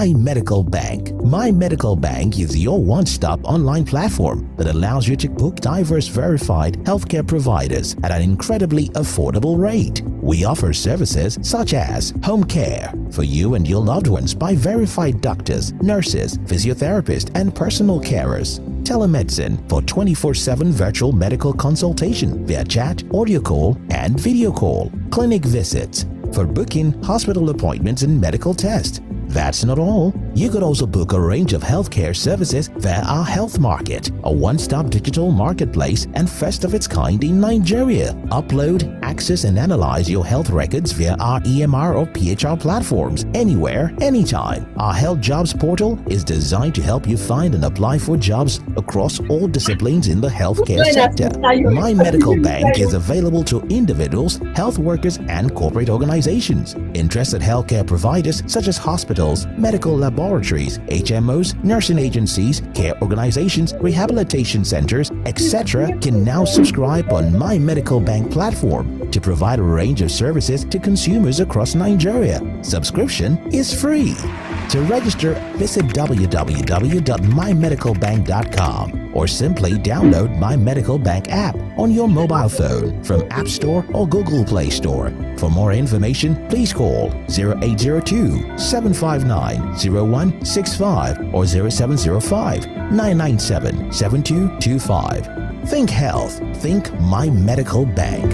My Medical Bank. My Medical Bank is your one-stop online platform that allows you to book diverse verified healthcare providers at an incredibly affordable rate. We offer services such as home care for you and your loved ones by verified doctors, nurses, physiotherapists, and personal carers. Telemedicine for 24/7 virtual medical consultation via chat, audio call, and video call. Clinic visits for booking hospital appointments and medical tests. That's not all. You could also book a range of healthcare services via our Health Market, a one-stop digital marketplace and first of its kind in Nigeria. Upload, access, and analyze your health records via our EMR or PHR platforms anywhere, anytime. Our Health Jobs portal is designed to help you find and apply for jobs across all disciplines in the healthcare sector. My Medical Bank is available to individuals, health workers, and corporate organizations. Interested healthcare providers such as hospitals, medical laboratories, HMOs, nursing agencies, care organizations, rehabilitation centers, etc. can now subscribe on My Medical Bank platform to provide a range of services to consumers across Nigeria. Subscription is free. To register, visit www.mymedicalbank.com or simply download My Medical Bank app on your mobile phone from App Store or Google Play Store. For more information, please call 0802-759-0165 or 0705-997-7225. Think health. Think My Medical Bank.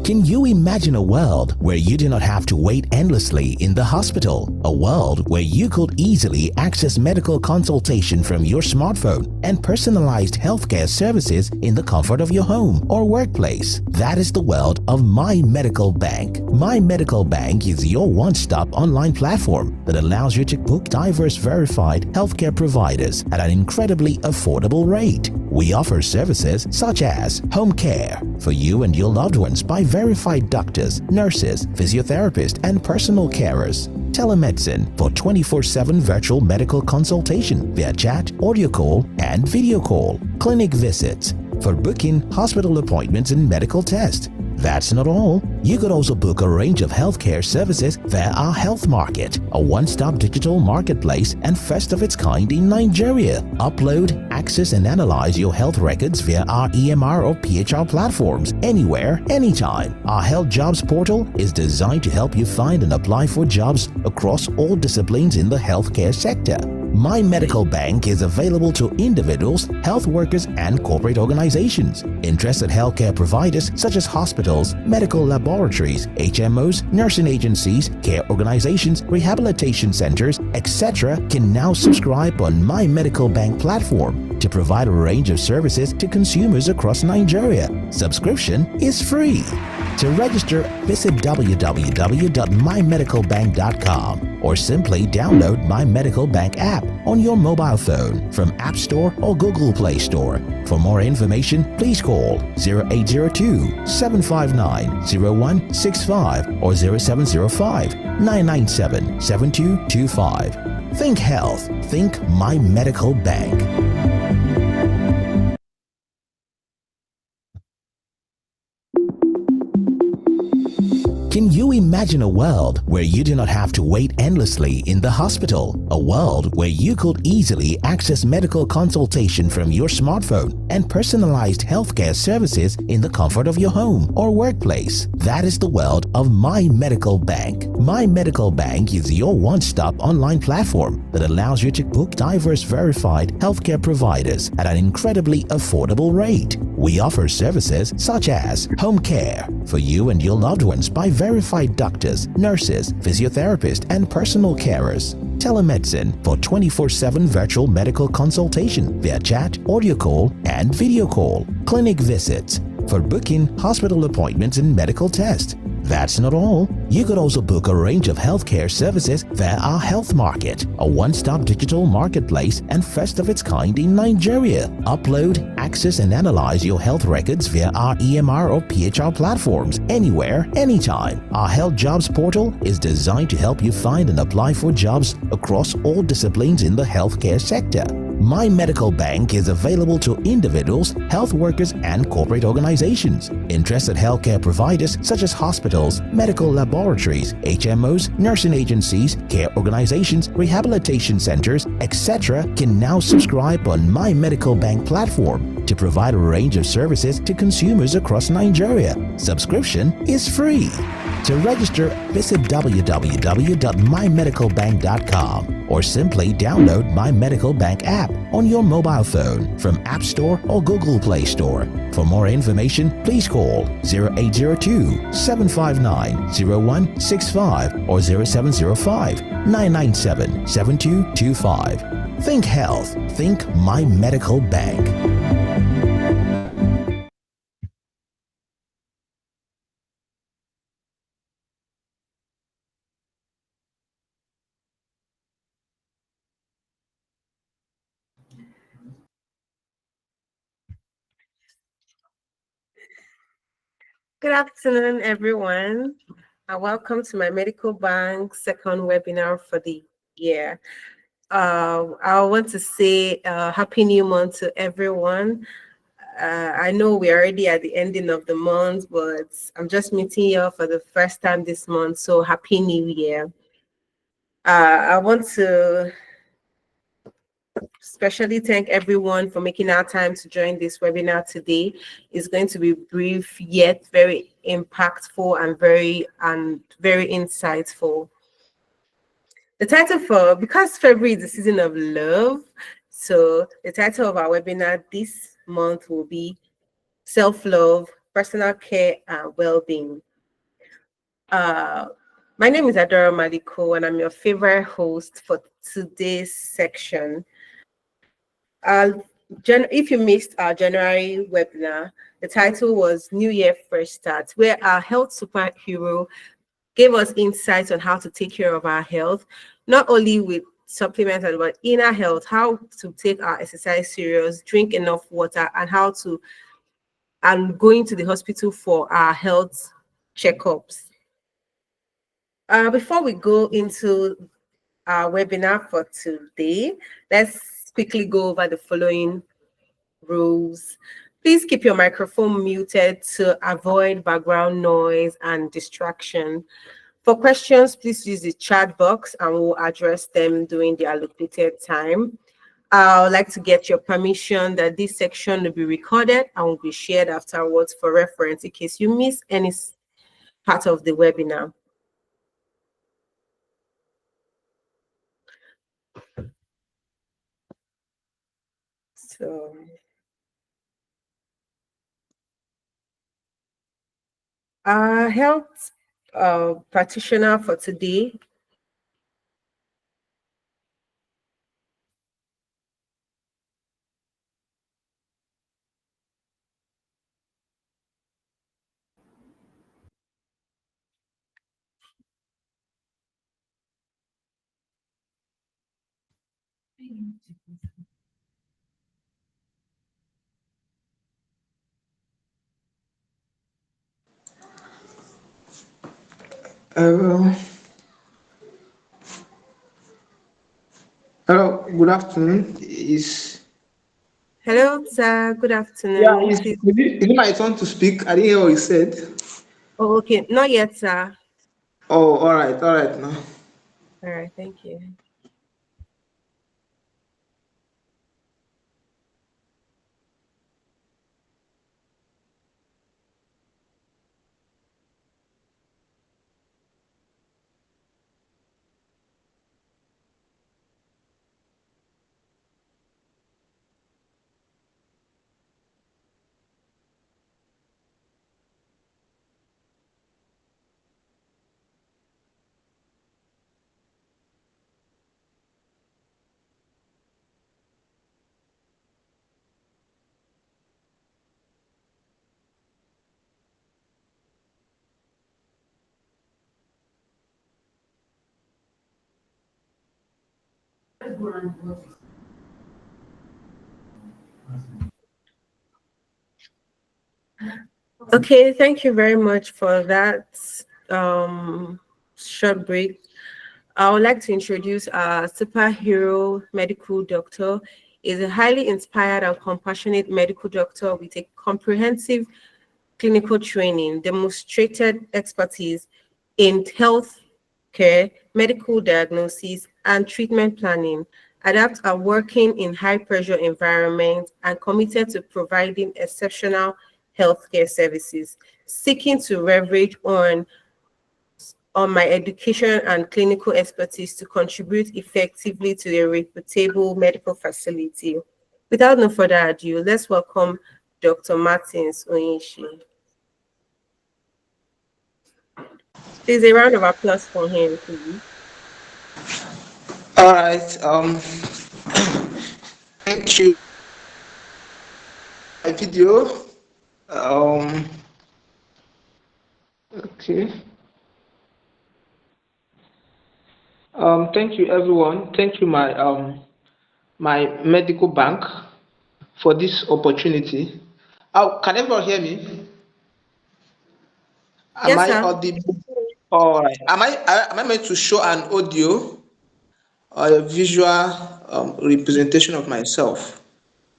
Can you imagine a world where you do not have to wait endlessly in the hospital? A world where you could easily access medical consultation from your smartphone and personalized healthcare services in the comfort of your home or workplace. That is the world of My Medical Bank. My Medical Bank is your one-stop online platform that allows you to book diverse verified healthcare providers at an incredibly affordable rate. We offer services such as home care for you and your loved ones by verified doctors, nurses, physiotherapists, and personal carers. Telemedicine for 24/7 virtual medical consultation via chat, audio call, and video call. Clinic visits for booking hospital appointments and medical tests. That's not all. You could also book a range of healthcare services via our Health Market, a one-stop digital marketplace and first of its kind in Nigeria. Upload, access, and analyze your health records via our EMR or PHR platforms anywhere, anytime. Our Health Jobs portal is designed to help you find and apply for jobs across all disciplines in the healthcare sector. My Medical Bank is available to individuals, health workers, and corporate organizations. Interested healthcare providers such as hospitals, medical laboratories, HMOs, nursing agencies, care organizations, rehabilitation centers, etc. can now subscribe on My Medical Bank platform to provide a range of services to consumers across Nigeria. Subscription is free. To register, visit www.mymedicalbank.com or simply download My Medical Bank app on your mobile phone from App Store or Google Play Store. For more information, please call 0802-759-0165 or 0705-997-7225. Think health. Think My Medical Bank. Can you imagine a world where you do not have to wait endlessly in the hospital? A world where you could easily access medical consultation from your smartphone and personalized healthcare services in the comfort of your home or workplace. That is the world of My Medical Bank. My Medical Bank is your one-stop online platform that allows you to book diverse verified healthcare providers at an incredibly affordable rate. We offer services such as home care for you and your loved ones by verified doctors, nurses, physiotherapists, and personal carers. Telemedicine for 24/7 virtual medical consultation via chat, audio call, and video call. Clinic visits for booking hospital appointments and medical tests. That's not all. You could also book a range of healthcare services via our Health Market, a one-stop digital marketplace and first of its kind in Nigeria. Upload, access and analyze your health records via our EMR or PHR platforms anywhere, anytime. Our Health Jobs portal is designed to help you find and apply for jobs across all disciplines in the healthcare sector. My Medical Bank is available to individuals, health workers, and corporate organizations. Interested healthcare providers such as hospitals, medical laboratories, HMOs, nursing agencies, care organizations, rehabilitation centers, etc. can now subscribe on My Medical Bank platform to provide a range of services to consumers across Nigeria. Subscription is free. To register, visit www.mymedicalbank.com or simply download My Medical Bank app on your mobile phone from App Store or Google Play Store. For more information, please call 0802-759-0165 or 0705-997-7225. Think health. Think My Medical Bank. Good afternoon, everyone, and welcome to My Medical Bank second webinar for the year. I want to say Happy New Month to everyone. I know we're already at the ending of the month, but I'm just meeting you for the first time this month, so Happy New Year. I want to especially thank everyone for making our time to join this webinar today. It's going to be brief yet very impactful and very insightful. The title because February is the season of love, so the title of our webinar this month will be Self-Love, Personal Care and Well-Being. My name is Adora Maliko and I'm your favorite host for today's section. If you missed our January webinar, the title was New Year Fresh Start, where our health superhero gave us insights on how to take care of our health, not only with supplements, but inner health, how to take our exercise serious, drink enough water, and going to the hospital for our health checkups. Before we go into our webinar for today, let's quickly go over the following rules. Please keep your microphone muted to avoid background noise and distraction. For questions, please use the chat box and we'll address them during the allocated time. I would like to get your permission that this section will be recorded and will be shared afterwards for reference in case you miss any part of the webinar. So, our health practitioner for today Hello. Hello. Good afternoon. Hello, sir. Good afternoon. Please. Is it my turn to speak? I didn't hear what you said. Oh, okay. Not yet, sir. Oh, all right now. All right. Thank you. Okay, thank you very much for that short break. I would like to introduce our superhero medical doctor. Is a highly inspired and compassionate medical doctor with a comprehensive clinical training, demonstrated expertise in health care, medical diagnosis, and treatment planning, adept at working in high pressure environments, and committed to providing exceptional healthcare services, seeking to leverage on my education and clinical expertise to contribute effectively to a reputable medical facility. Without no further ado, let's welcome Dr. Martins Oyinshi. Please, a round of applause for him, please. All right. Thank you. My video. Um, okay. Thank you, everyone. Thank you, my medical bank, for this opportunity. Can everyone hear me? Am Yes, I sir. audible? All right. Am I meant to show an audio or a visual representation of myself?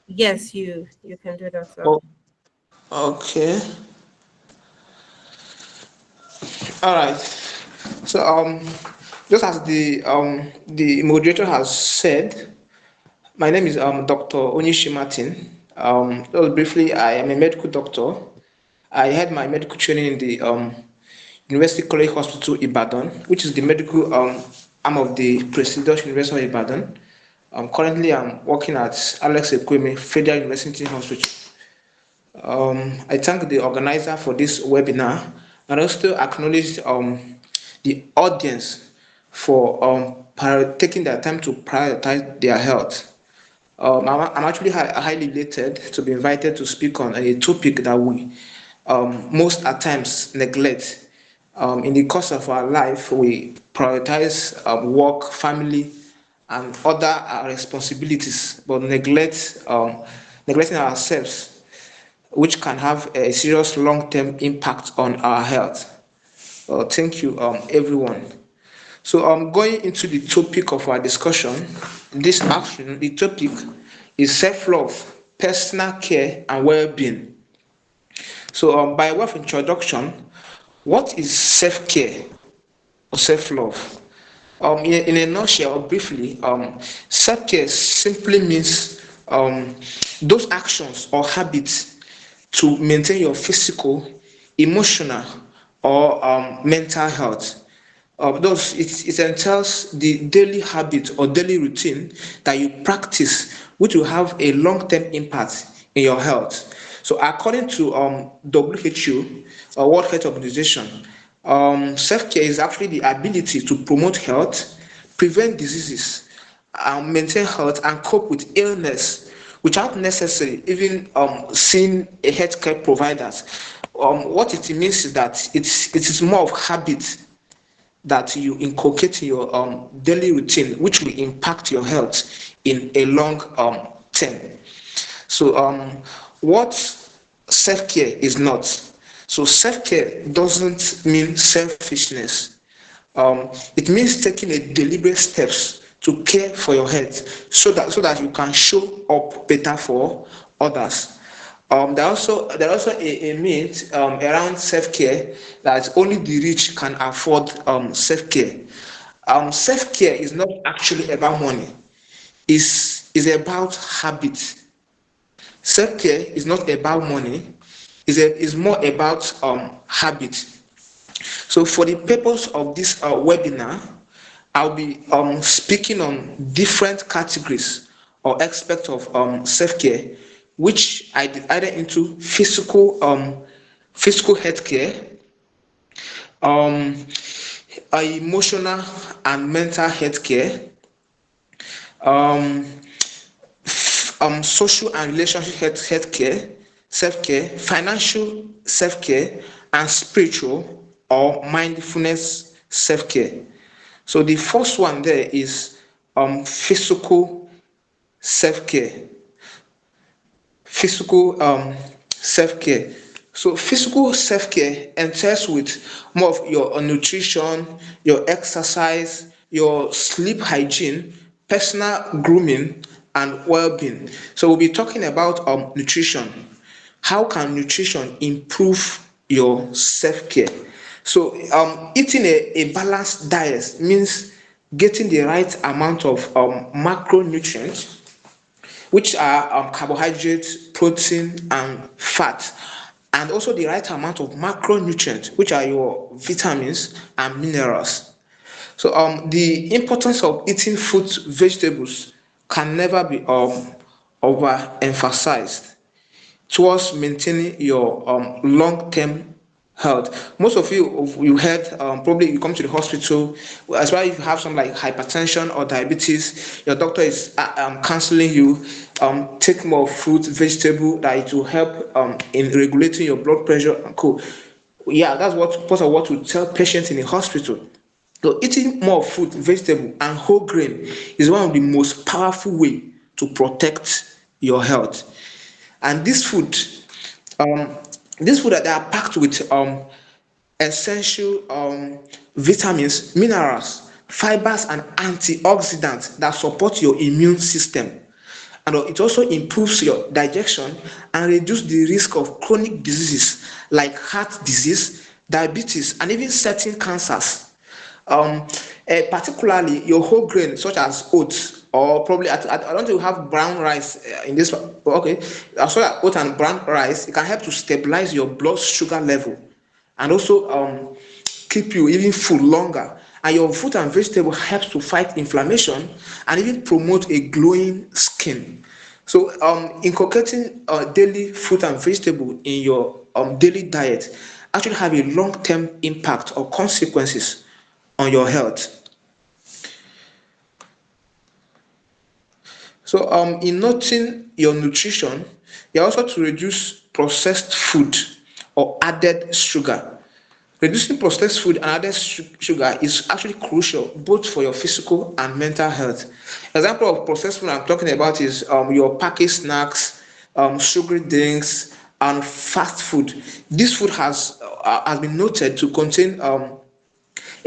Yes, you can do that, sir. Oh, okay. All right. So just as the moderator has said, my name is Dr. Onishi Martin. Just briefly, I am a medical doctor. I had my medical training in the University College Hospital Ibadan, which is the medical arm of the prestigious University of Ibadan. Currently, I'm working at Alex Ekweme Federal University Hospital. I thank the organizer for this webinar and also acknowledge the audience for taking their time to prioritize their health. I'm actually highly elated to be invited to speak on a topic that we most at times neglect. In the course of our life, we prioritize work, family, and other responsibilities, but neglecting ourselves, which can have a serious long-term impact on our health. Thank you, everyone. So going into the topic of our discussion this afternoon, the topic is self-love, personal care, and well-being. So by way of introduction, what is self-care or self-love? In a nutshell, or briefly, self-care simply means those actions or habits to maintain your physical, emotional, or mental health. Those it entails the daily habit or daily routine that you practice, which will have a long-term impact in your health. So, according to WHO, World Health Organization, self-care is actually the ability to promote health, prevent diseases, maintain health, and cope with illness without necessarily even seeing a healthcare provider. What it means is that it is more of habit that you inculcate in your daily routine, which will impact your health in a long term. So, what self care is not. So, self care doesn't mean selfishness. It means taking a deliberate steps to care for your health, so that you can show up better for others. There are also a myth around self-care that only the rich can afford self-care. Self-care is not actually about money. Is about habit. Self-care is not about money. Is more about habit. So for the purpose of this webinar, I'll be speaking on different categories or aspects of self-care, which I divided into physical healthcare, um, emotional and mental healthcare, um, social and relationship healthcare, self-care, financial self-care, and spiritual or mindfulness self-care. So the first one there is physical self-care. Physical self-care. So physical self-care entails with more of your nutrition, your exercise, your sleep hygiene, personal grooming, and well-being. So we'll be talking about nutrition. How can nutrition improve your self-care? So eating a balanced diet means getting the right amount of macronutrients, which are carbohydrates, protein, and fat, and also the right amount of macronutrients, which are your vitamins and minerals. So the importance of eating fruits, vegetables can never be overemphasized towards maintaining your long-term health. Most of you heard, probably you come to the hospital, as well, if you have some like hypertension or diabetes, your doctor is counseling you, take more fruit, vegetable, that it will help in regulating your blood pressure and co. Yeah, that's what part of what we tell patients in the hospital. So eating more fruit, vegetable, and whole grain is one of the most powerful way to protect your health. And um, this food that are packed with essential vitamins, minerals, fibers, and antioxidants that support your immune system. And it also improves your digestion and reduce the risk of chronic diseases like heart disease, diabetes, and even certain cancers. um Particularly your whole grain such as oats, or probably I don't think we have brown rice in this one, but okay, so that oat and brown rice, it can help to stabilize your blood sugar level, and also keep you even full longer. And your fruit and vegetable helps to fight inflammation and even promote a glowing skin. So inculcating daily fruit and vegetable in your daily diet actually have a long-term impact or consequences on your health. So in noting your nutrition, you also to reduce processed food or added sugar. Reducing processed food and added sugar is actually crucial both for your physical and mental health. Example of processed food I'm talking about is your packaged snacks, sugary drinks, and fast food. This food has been noted to contain a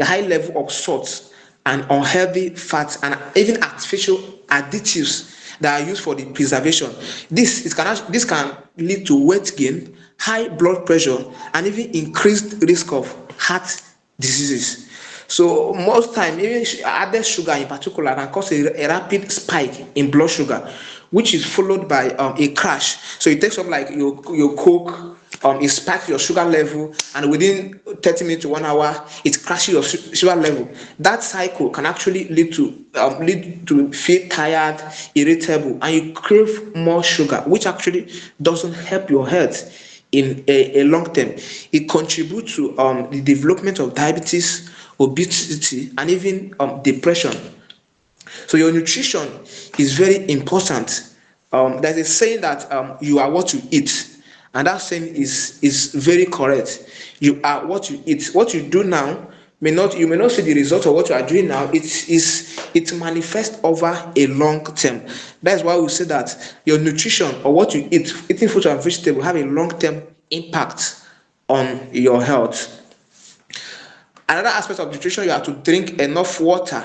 high level of salt and unhealthy fats and even artificial additives that are used for the preservation. This can lead to weight gain, high blood pressure, and even increased risk of heart diseases. So most time, even added sugar in particular can cause a rapid spike in blood sugar, which is followed by a crash. So it takes up like your Coke, it spikes your sugar level, and within 30 minutes to 1 hour, it crashes your sugar level. That cycle can actually lead to feel tired, irritable, and you crave more sugar, which actually doesn't help your health in a long term. It contributes to the development of diabetes, obesity, and even depression. So your nutrition is very important. There's a saying that you are what you eat, and that saying is very correct. You are what you eat. What you do now you may not see the result of what you are doing now. It manifests over a long term. That's why we say that your nutrition or what you eat, eating fruit and vegetable, have a long term impact on your health. Another aspect of nutrition, you have to drink enough water.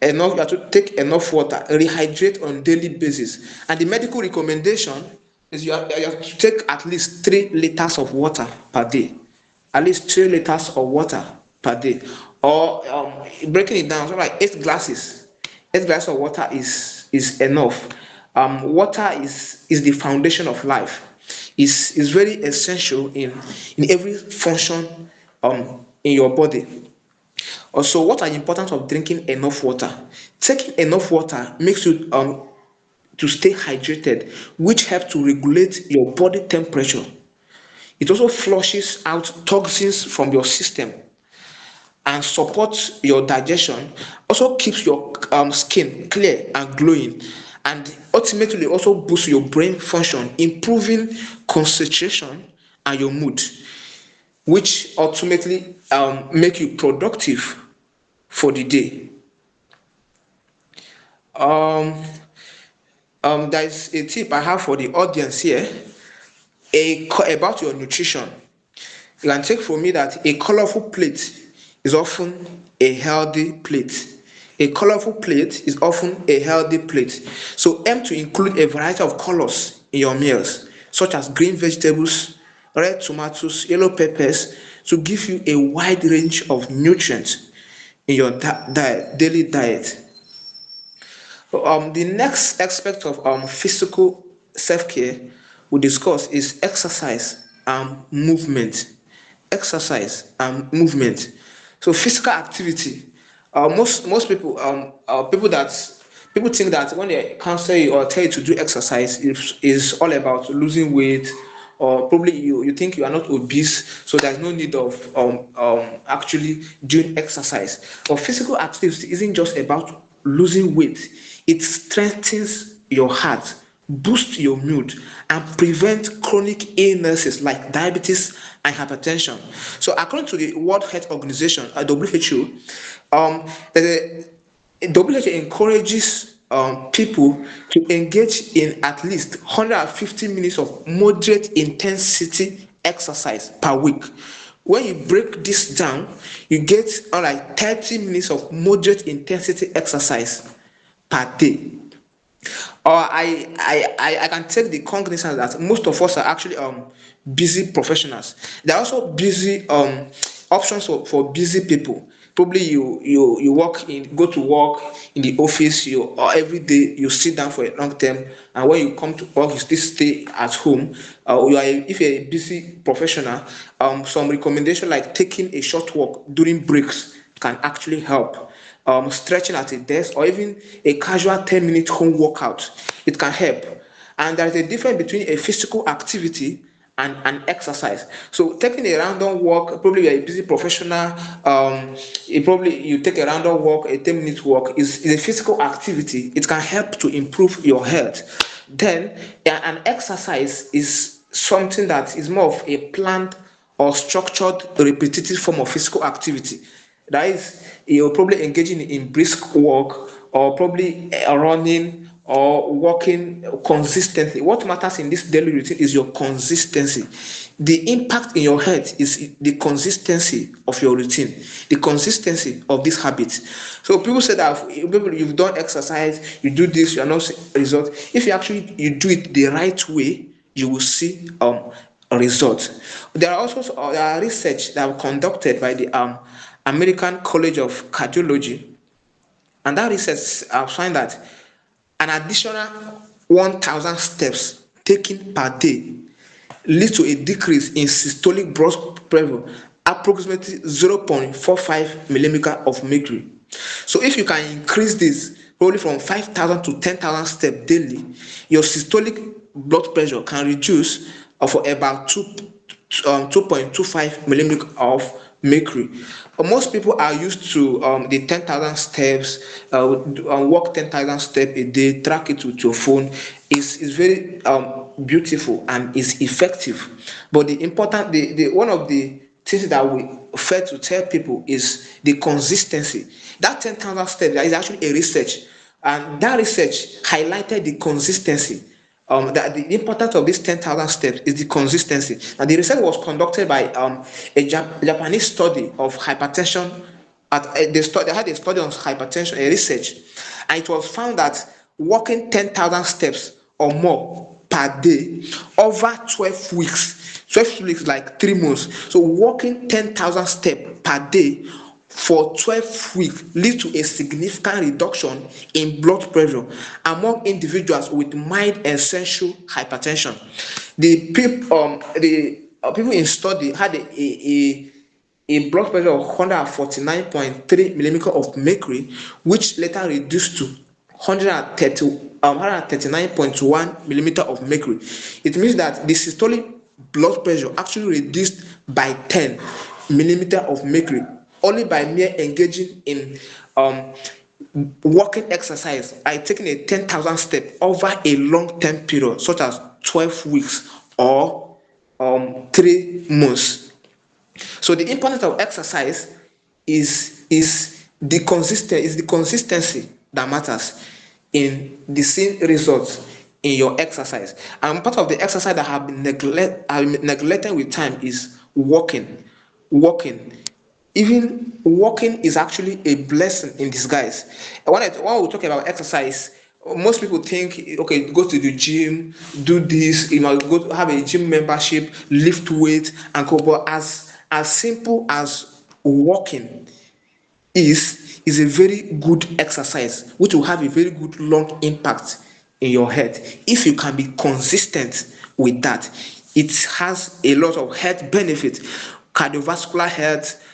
You have to take enough water, rehydrate on daily basis. And the medical recommendation is you have to take at least 3 liters of water per day. At least 3 liters of water per day. Or breaking it down, so like 8 glasses. 8 glasses of water is enough. Water is the foundation of life. Is very essential in every function in your body. Also, what are the importance of drinking enough water? Taking enough water makes you to stay hydrated, which helps to regulate your body temperature. It also flushes out toxins from your system and supports your digestion. Also keeps your skin clear and glowing, and ultimately also boosts your brain function, improving concentration and your mood, which ultimately make you productive for the day. Um, there is a tip I have for the audience here, about your nutrition. You can take from me that a colorful plate is often a healthy plate. A colorful plate is often a healthy plate. So aim to include a variety of colors in your meals, such as green vegetables, red tomatoes, yellow peppers, to give you a wide range of nutrients in your daily diet. The next aspect of physical self-care we discuss is exercise and movement. Exercise and movement. So physical activity. Most people people think that when they counsel you or tell you to do exercise is all about losing weight, or probably you think you are not obese, so there's no need of actually doing exercise. But physical activity isn't just about losing weight. It strengthens your heart, boosts your mood, and prevent chronic illnesses like diabetes and hypertension. So according to the World Health Organization, WHO, the WHO encourages people to engage in at least 150 minutes of moderate intensity exercise per week. When you break this down, you get like 30 minutes of moderate intensity exercise per day. Or I can take the cognizance that most of us are actually busy professionals. There are also busy options for busy people. Probably you work in go to work in the office, you or every day you sit down for a long term, and when you come to work you still stay at home. If you're a busy professional, some recommendation like taking a short walk during breaks can actually help. Stretching at a desk, or even a casual 10-minute home workout, it can help. And there is a difference between a physical activity and an exercise. So taking a random walk, probably you're a busy professional, you take a random walk, a 10-minute walk is a physical activity. It can help to improve your health. Then an exercise is something that is more of a planned or structured repetitive form of physical activity. That is, you're probably engaging in brisk walk, or probably running or walking consistently. What matters in this daily routine is your consistency. The impact in your health is the consistency of your routine, the consistency of this habit. So people say that you've done exercise, you do this, you are not seeing result. If you do it the right way, you will see a result. There are research that were conducted by the American College of Cardiology, and that research found that an additional 1,000 steps taken per day leads to a decrease in systolic blood pressure, approximately 0.45 millimeter of mercury. So if you can increase this probably from 5,000 to 10,000 steps daily, your systolic blood pressure can reduce for about 2.25 millimeter of mercury. Most people are used to the 10,000 steps, walk 10,000 steps a day, track it with your phone. Is very beautiful and is effective. But one of the things that we fail to tell people is the consistency. That 10,000 steps, there is actually a research, and that research highlighted the consistency. That the importance of these 10,000 steps is the consistency. And the research was conducted by a Japanese study of hypertension. They had a study on hypertension, a research, and it was found that walking 10,000 steps or more per day over 12 weeks, 12 weeks like 3 months. So walking 10,000 steps per day for 12 weeks lead to a significant reduction in blood pressure among individuals with mild essential hypertension. The people in study had a blood pressure of 149.3 millimeter of mercury, which later reduced to 139.1 millimeter of mercury. It means that the systolic blood pressure actually reduced by 10 millimeter of mercury only by mere engaging in walking exercise. I taking a 10,000 step over a long-term period, such as 12 weeks or 3 months. So the importance of exercise is the consistency that matters. in the same results in your exercise. And part of the exercise that have been neglected with time is walking. Walking. Even walking is actually a blessing in disguise. And when we talk about exercise, most people think, okay, go to the gym, do this, you know, go to have a gym membership, lift weight, and go. But as simple as walking is a very good exercise, which will have a very good long impact in your head. If you can be consistent with that, it has a lot of health benefits, cardiovascular health,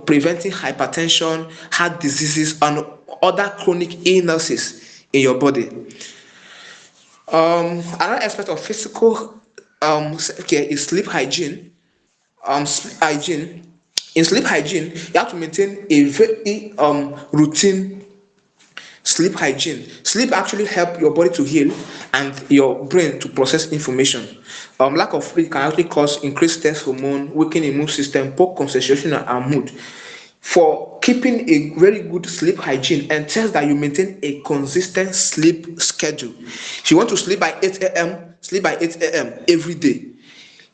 preventing hypertension, heart diseases, and other chronic illnesses in your body. Another aspect of physical care is sleep hygiene. Sleep hygiene. In sleep hygiene, you have to maintain a very routine sleep hygiene. Sleep actually help your body to heal and your brain to process information. Lack of sleep can actually cause increased stress hormone, weaken immune system, poor concentration and mood. For keeping a very good sleep hygiene entails that you maintain a consistent sleep schedule. If you want to sleep by 8 a.m., sleep by 8 a.m. every day.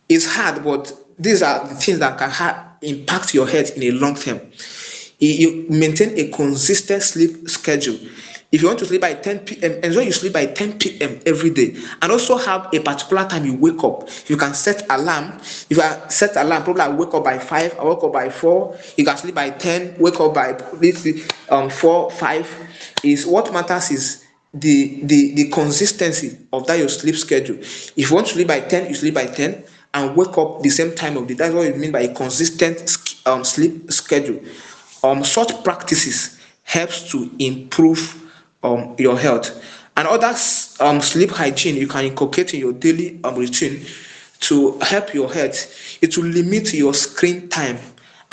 It's hard, but these are the things that can impact your health in a long term. You maintain a consistent sleep schedule. If you want to sleep by 10 p.m., ensure you sleep by 10 p.m. every day, and also have a particular time you wake up. You can set alarm. If you set alarm, probably I wake up by 5, I wake up by 4. You can sleep by 10, wake up by 4, 5. Is what matters is the consistency of that your sleep schedule. If you want to sleep by 10, you sleep by 10 and wake up the same time of the day. That's what you mean by a consistent sleep schedule. Such practices helps to improve your health. And other sleep hygiene you can inculcate in your daily routine to help your health. It will limit your screen time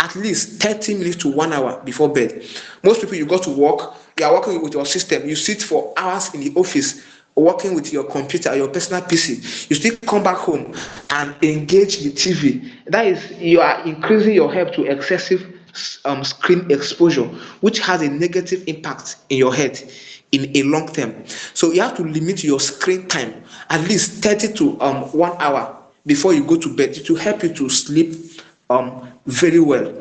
at least 30 minutes to 1 hour before bed. Most people, you go to work, you are working with your system, you sit for hours in the office working with your computer, your personal PC. You still come back home and engage the TV. That is, you are increasing your health to excessive screen exposure, which has a negative impact in your head in a long term. So you have to limit your screen time at least 30 to 1 hour before you go to bed. It will help you to sleep very well.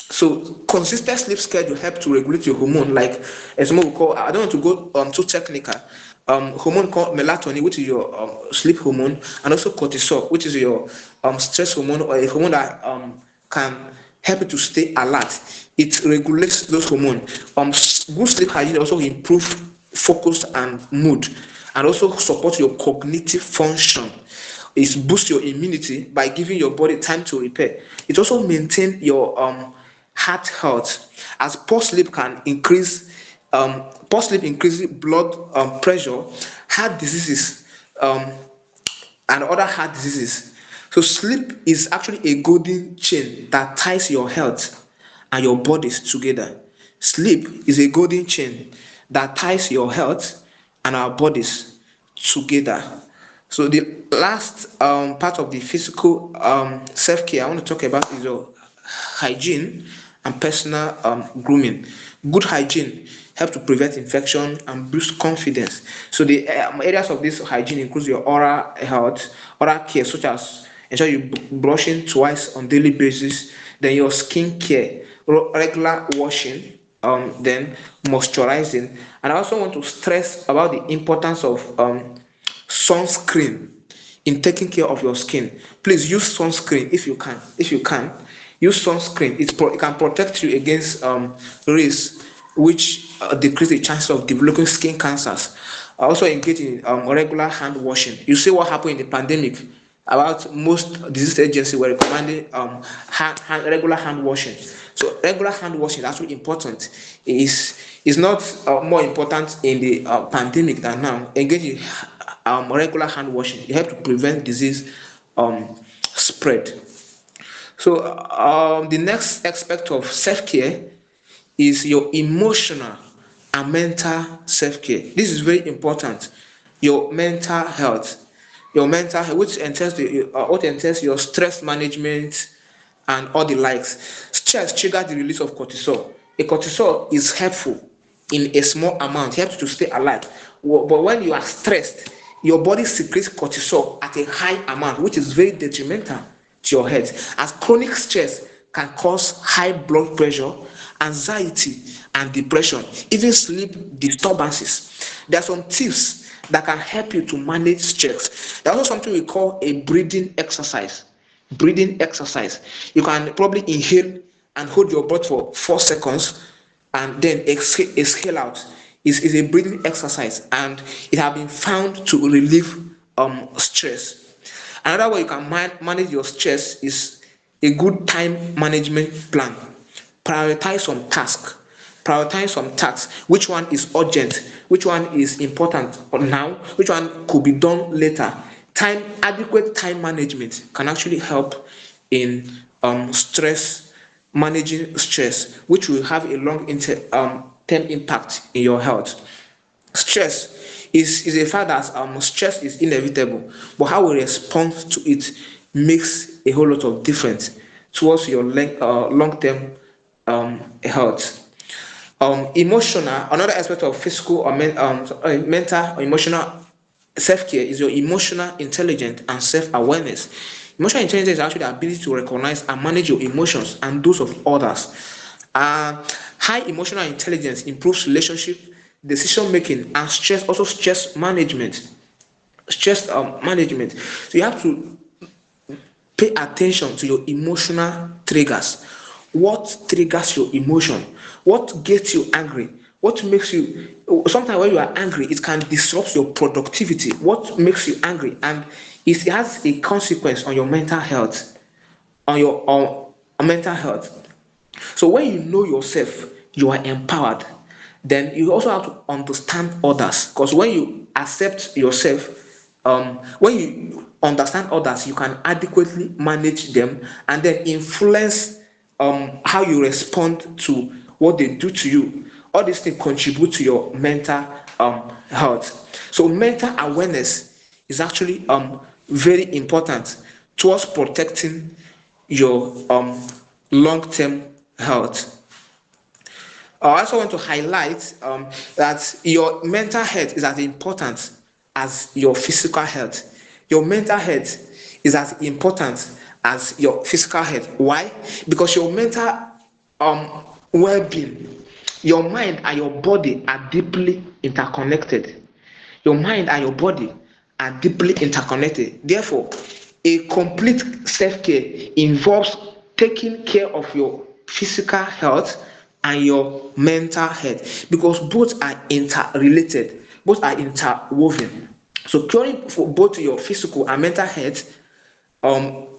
So consistent sleep schedule help to regulate your hormone, like as we call, I don't want to go too technical. Hormone called melatonin, which is your sleep hormone, and also cortisol, which is your stress hormone, or a hormone that can help you to stay alert. It regulates those hormones. Good sleep hygiene also improve focus and mood, and also support your cognitive function. It boosts your immunity by giving your body time to repair. It also maintains your heart health, as poor sleep can increase increases blood pressure, heart diseases, and other heart diseases. So sleep is actually a golden chain that ties your health and your bodies together. Sleep is a golden chain that ties your health and our bodies together. So the last part of the physical self-care I want to talk about is your hygiene and personal grooming. Good hygiene help to prevent infection and boost confidence. So the areas of this hygiene includes your oral health, oral care, such as ensure you brushing twice on daily basis, then your skin care, regular washing, then moisturizing. And I also want to stress about the importance of sunscreen in taking care of your skin. Please use sunscreen if you can. If you can, use sunscreen. It can protect you against rays, which decrease the chances of developing skin cancers. Also engage in regular hand washing. You see what happened in the pandemic. About most disease agencies were recommending regular hand washing. So regular hand washing is actually important. Is not more important in the pandemic than now. Engage in regular hand washing. It helps to prevent disease spread. So the next aspect of self-care is your emotional and mental self-care. This is very important. Your mental health. Your mental health, which entails your stress management and all the likes. Stress triggers the release of cortisol. A cortisol is helpful in a small amount, helps you to stay alive. But when you are stressed, your body secretes cortisol at a high amount, which is very detrimental to your health, as chronic stress can cause high blood pressure, anxiety, and depression, even sleep disturbances. There are some tips that can help you to manage stress. There's also something we call a breathing exercise. Breathing exercise. You can probably inhale and hold your breath for 4 seconds and then exhale out. Is a breathing exercise, and it has been found to relieve stress. Another way you can manage your stress is a good time management plan. Prioritize some tasks. Prioritize some tasks. Which one is urgent? Which one is important now? Which one could be done later? Adequate time management can actually help in stress, managing stress, which will have a long term impact in your health. Stress is a fact that stress is inevitable, but how we respond to it makes a whole lot of difference towards your long-term health. Emotional, another aspect of physical or mental or emotional self-care is your emotional intelligence and self-awareness. Emotional intelligence is actually the ability to recognize and manage your emotions and those of others. High emotional intelligence improves relationship, decision making, and stress management. Stress management. So you have to pay attention to your emotional triggers. What triggers your emotion? What gets you angry? What makes you, sometimes when you are angry, it can disrupt your productivity. What makes you angry? And it has a consequence on your mental health, on your mental health. So when you know yourself, you are empowered. Then you also have to understand others. Because when you accept yourself, when you understand others, you can adequately manage them and then influence how you respond to what they do to you. All these things contribute to your mental health. So mental awareness is actually very important towards protecting your long-term health. I also want to highlight that your mental health is as important as your physical health. Your mental health is as important as your physical health. Why? Because your mental well-being, your mind and your body are deeply interconnected. Your mind and your body are deeply interconnected. Therefore, a complete self-care involves taking care of your physical health and your mental health, because both are interrelated, both are interwoven. So caring for both your physical and mental health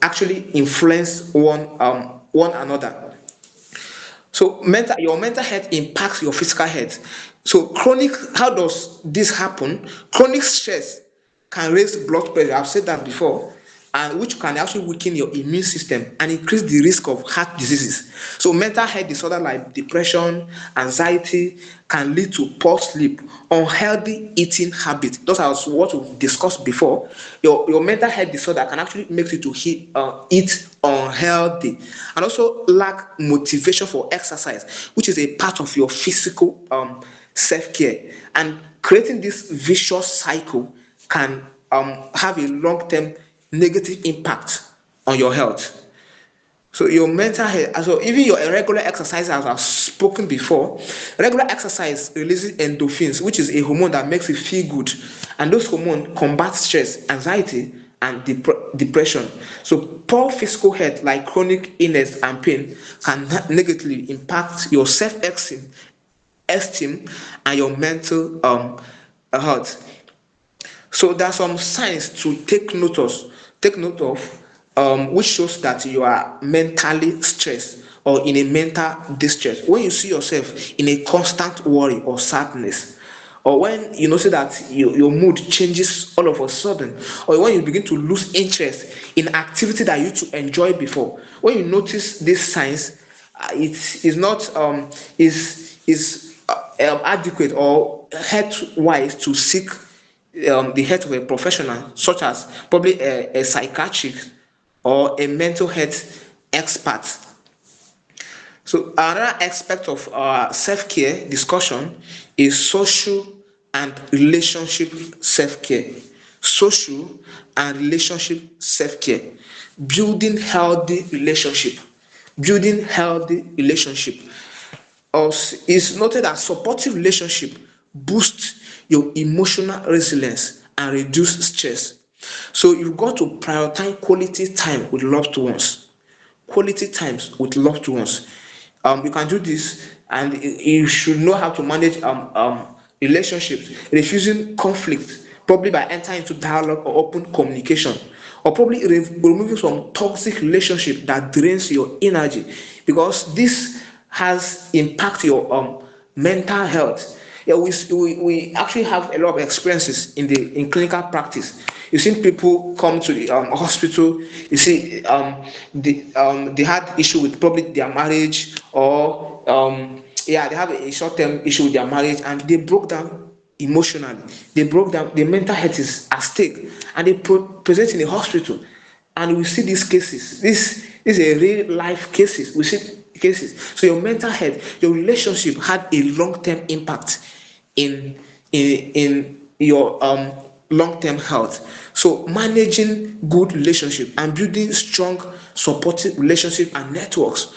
actually influence one another. So your mental health impacts your physical health. So how does this happen? Chronic stress can raise blood pressure. I've said that before, and which can actually weaken your immune system and increase the risk of heart diseases. So mental health disorder like depression, anxiety can lead to poor sleep, unhealthy eating habits. Those are what we've discussed before. Your mental health disorder can actually make you to eat unhealthy, and also lack motivation for exercise, which is a part of your physical self-care. And creating this vicious cycle can have a long-term negative impact on your health. So your mental health, so even your irregular exercise, as I've spoken before, regular exercise releases endorphins, which is a hormone that makes you feel good, and those hormones combat stress, anxiety, and depression. So poor physical health, like chronic illness and pain, can negatively impact your self-esteem and your mental health. So there are some signs to take note of, which shows that you are mentally stressed or in a mental distress. When you see yourself in a constant worry or sadness, or when you notice that your mood changes all of a sudden, or when you begin to lose interest in activity that you used to enjoy before. When you notice these signs, it is not adequate or health-wise to seek the help of a professional, such as probably a psychiatrist or a mental health expert. So another aspect of our self-care discussion is social and relationship self-care. Social and relationship self-care. Building healthy relationship. Building healthy relationship. It's noted that supportive relationship boosts your emotional resilience and reduce stress. So you've got to prioritize quality time with loved ones. Quality times with loved ones. You can do this, and you should know how to manage relationships, refusing conflict, probably by entering into dialogue or open communication, or probably removing some toxic relationship that drains your energy, because this has impact your mental health. Yeah, we actually have a lot of experiences in clinical practice. You've seen people come to the hospital. You see, they had issue with probably their marriage, or yeah, they have a short-term issue with their marriage, and they broke down emotionally. They broke down. The mental health is at stake, and they present in the hospital. And we see these cases. This is a real life cases. We see cases. So your mental health, your relationship had a long-term impact in your long-term health. So managing good relationship and building strong supportive relationship and networks,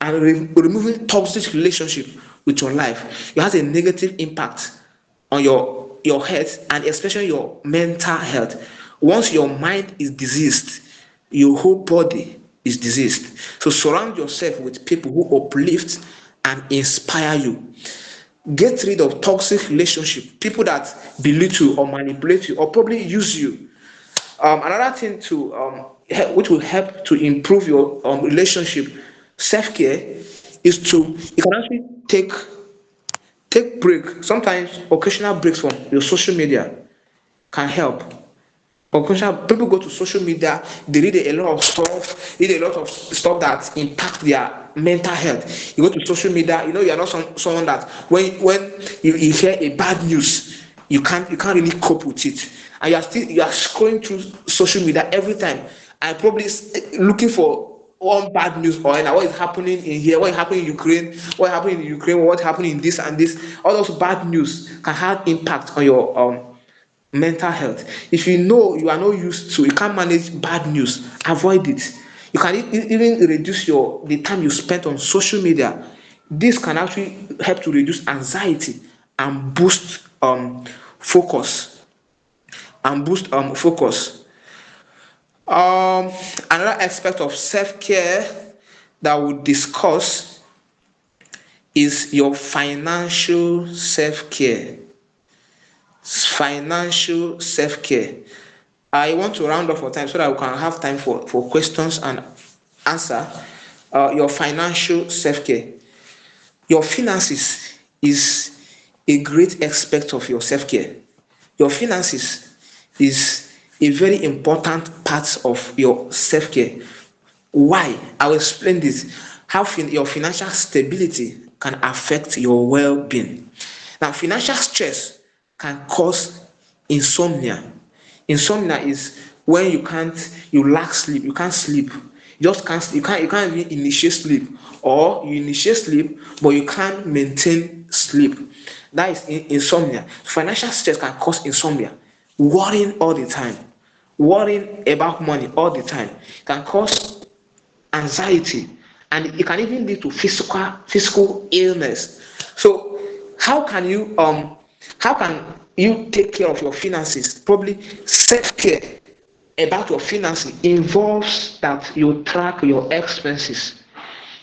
and removing toxic relationship with your life, it has a negative impact on your health, and especially your mental health. Once your mind is diseased, your whole body is diseased. So surround yourself with people who uplift and inspire you. Get rid of toxic relationship, people that belittle or manipulate you or probably use you. Another thing to which will help to improve your relationship self-care is to, you can actually take break. Sometimes occasional breaks from your social media can help. Occasional people go to social media, they read read a lot of stuff that impact their mental health. You go to social media, you're not someone that when you hear a bad news, you can't really cope with it, and you are scrolling through social media every time, and probably looking for one bad news, or what is happening in here, what is happening in Ukraine, what happening in this and this. All those bad news can have impact on your mental health. If you know you are not used to, you can't manage bad news, avoid it. You can even reduce the time you spend on social media. This can actually help to reduce anxiety and boost focus focus. Another aspect of self-care that we'll discuss is your financial self-care. Financial self-care. I want to round off for time so that we can have time for questions and answer. Your financial self-care. Your finances is a great aspect of your self-care. Your finances is a very important part of your self-care. Why? I'll explain this. How your financial stability can affect your well-being. Now, financial stress can cause insomnia. Insomnia is when you lack sleep, you can't sleep. You can't even initiate sleep, or you initiate sleep but you can't maintain sleep. That is insomnia. Financial stress can cause insomnia. Worrying all the time, worrying about money all the time can cause anxiety, and it can even lead to physical illness. So how can you take care of your finances? Probably self-care about your finances involves that you track your expenses.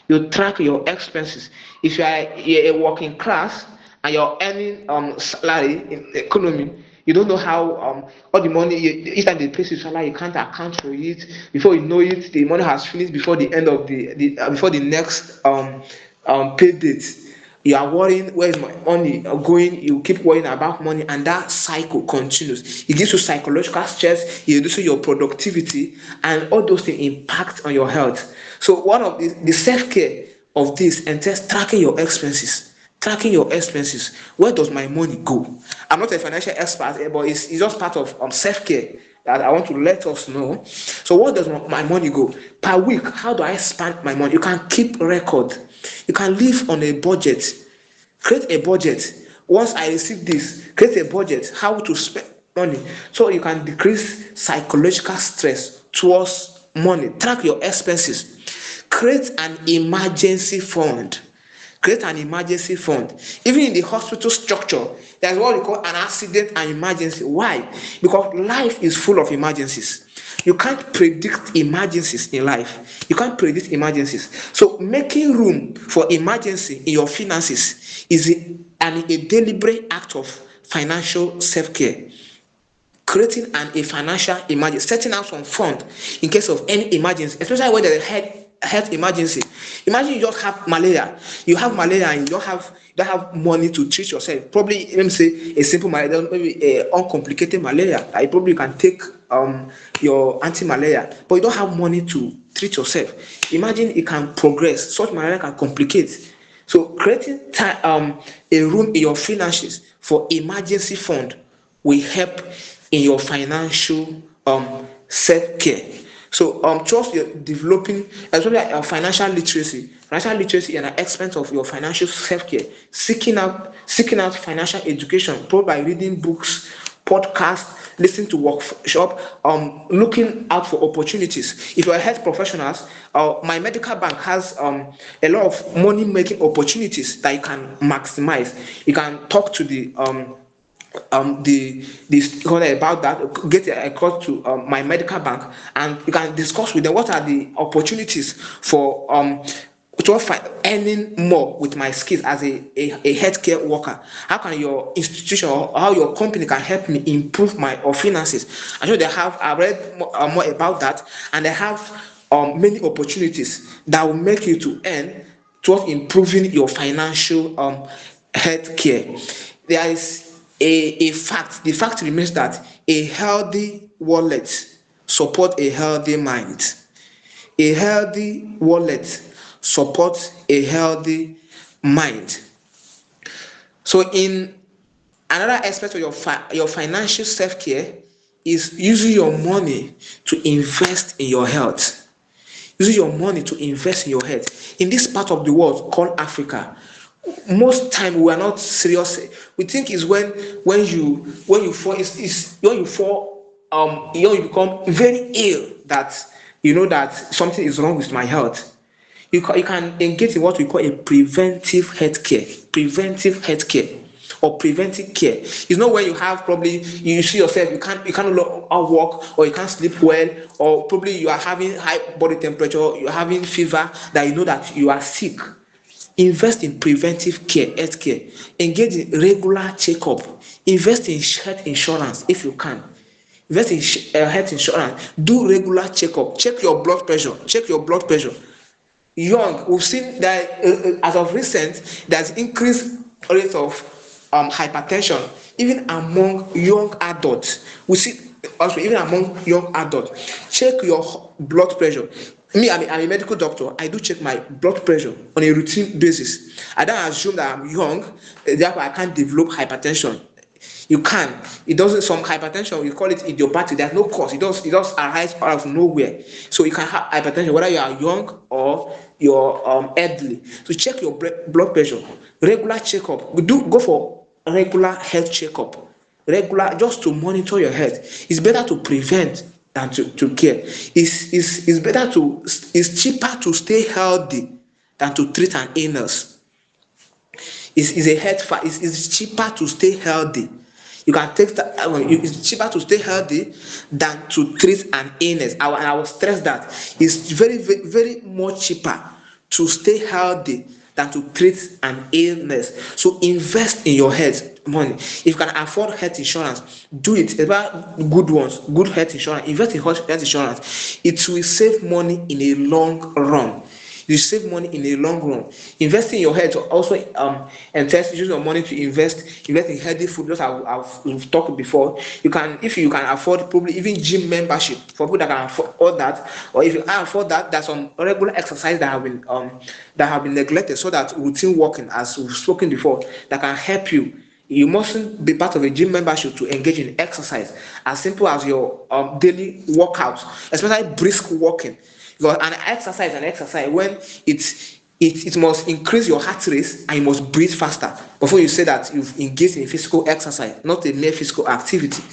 You track your expenses. If you are a working class and you're earning salary in the economy, you don't know how all the money, each time they pay you salary, you can't account for it. Before you know it, the money has finished before the end of before the next pay date. You are worrying, where is my money going? You keep worrying about money, and that cycle continues. It gives you psychological stress, it reduces your productivity, and all those things impact on your health. So one of the self-care of this entails tracking your expenses. Tracking your expenses. Where does my money go? I'm not a financial expert, but it's just part of self-care that I want to let us know. So where does my money go? Per week, how do I spend my money? You can keep record. You can live on a budget. Create a budget. Once I receive this, create a budget, how to spend money, so you can decrease psychological stress towards money. Track your expenses. Create an emergency fund. Create an emergency fund. Even in the hospital structure, there's what we call an accident and emergency. Why? Because life is full of emergencies. You can't predict emergencies in life. You can't predict emergencies. So making room for emergency in your finances is a deliberate act of financial self-care. Creating a financial emergency, setting out some fund in case of any emergency, especially when there's a health emergency. Imagine you just have malaria. You have malaria and you don't have money to treat yourself. Probably, let me say, a simple malaria, maybe a uncomplicated malaria. I probably can take your anti-malaria, but you don't have money to treat yourself. Imagine it can progress. Such malaria can complicate. So creating a room in your finances for emergency fund will help in your financial self-care. So trust you're developing, as well as financial literacy and an expense of your financial self-care. Seeking out financial education, probably by reading books, podcasts, listening to workshop, looking out for opportunities. If you're a health professionals, my medical bank has a lot of money making opportunities that you can maximize. You can talk to the stakeholder about that, get across to my medical bank, and you can discuss with them what are the opportunities for earning more with my skills as a healthcare worker. How can your institution or how your company can help me improve my finances? I know I read more about that, and they have many opportunities that will make you to earn towards improving your financial healthcare. There is a fact. The fact remains that a healthy wallet supports a healthy mind. A healthy wallet supports a healthy mind. So, in another aspect of your financial self-care is using your money to invest in your health. Using your money to invest in your health. In this part of the world called Africa, most time we are not serious. We think is when you fall you become very ill that you know that something is wrong with my health. You can engage in what we call a preventive healthcare or preventive care. It's not when you have probably you see yourself you can't walk, or you can't sleep well, or probably you are having high body temperature, you're having fever, that you know that you are sick. Invest in preventive care, healthcare. Engage in regular checkup. Invest in health insurance if you can. Invest in health insurance. Do regular checkup. Check your blood pressure. We've seen that as of recent, there's increased rate of hypertension even among young adults. We see also even among young adults. Check your blood pressure. Me, I'm a medical doctor. I do check my blood pressure on a routine basis. I don't assume that I'm young, therefore I can't develop hypertension. You can. It doesn't. Some hypertension, we call it idiopathic. There's no cause. It does arise out of nowhere. So you can have hypertension whether you are young or you're elderly. So check your blood pressure. Regular checkup. Go for regular health checkup. Regular, just to monitor your health. It's better to prevent than to care. It's cheaper to stay healthy than to treat an illness. It's cheaper to stay healthy. You can take that. It's cheaper to stay healthy than to treat an illness. I will stress that it's very, very, very much cheaper to stay healthy than to treat an illness. So invest in your health money. If you can afford health insurance, do it. About good ones, good health insurance. Invest in health insurance. It will save money in a long run. You save money in a long run. Investing in your health also entails using your money to invest in healthy food. Just I've talked before. If you can afford probably even gym membership for people that can afford that, or if you can't afford that, there's some regular exercise that have been neglected, so that routine walking, as we've spoken before, that can help you. You mustn't be part of a gym membership to engage in exercise as simple as your daily workouts, especially brisk walking. Because an exercise when it must increase your heart rate and you must breathe faster before you say that you've engaged in physical exercise, not a mere physical activity.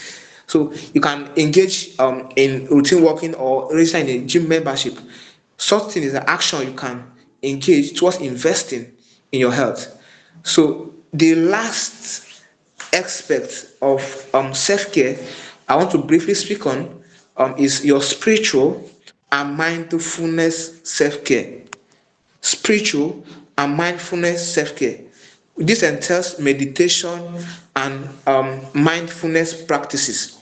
So you can engage in routine walking or register in a gym membership. Such thing is an action you can engage towards investing in your health. So the last aspect of self-care I want to briefly speak on is your spiritual and mindfulness self-care. Spiritual and mindfulness self-care. This entails meditation and mindfulness practices.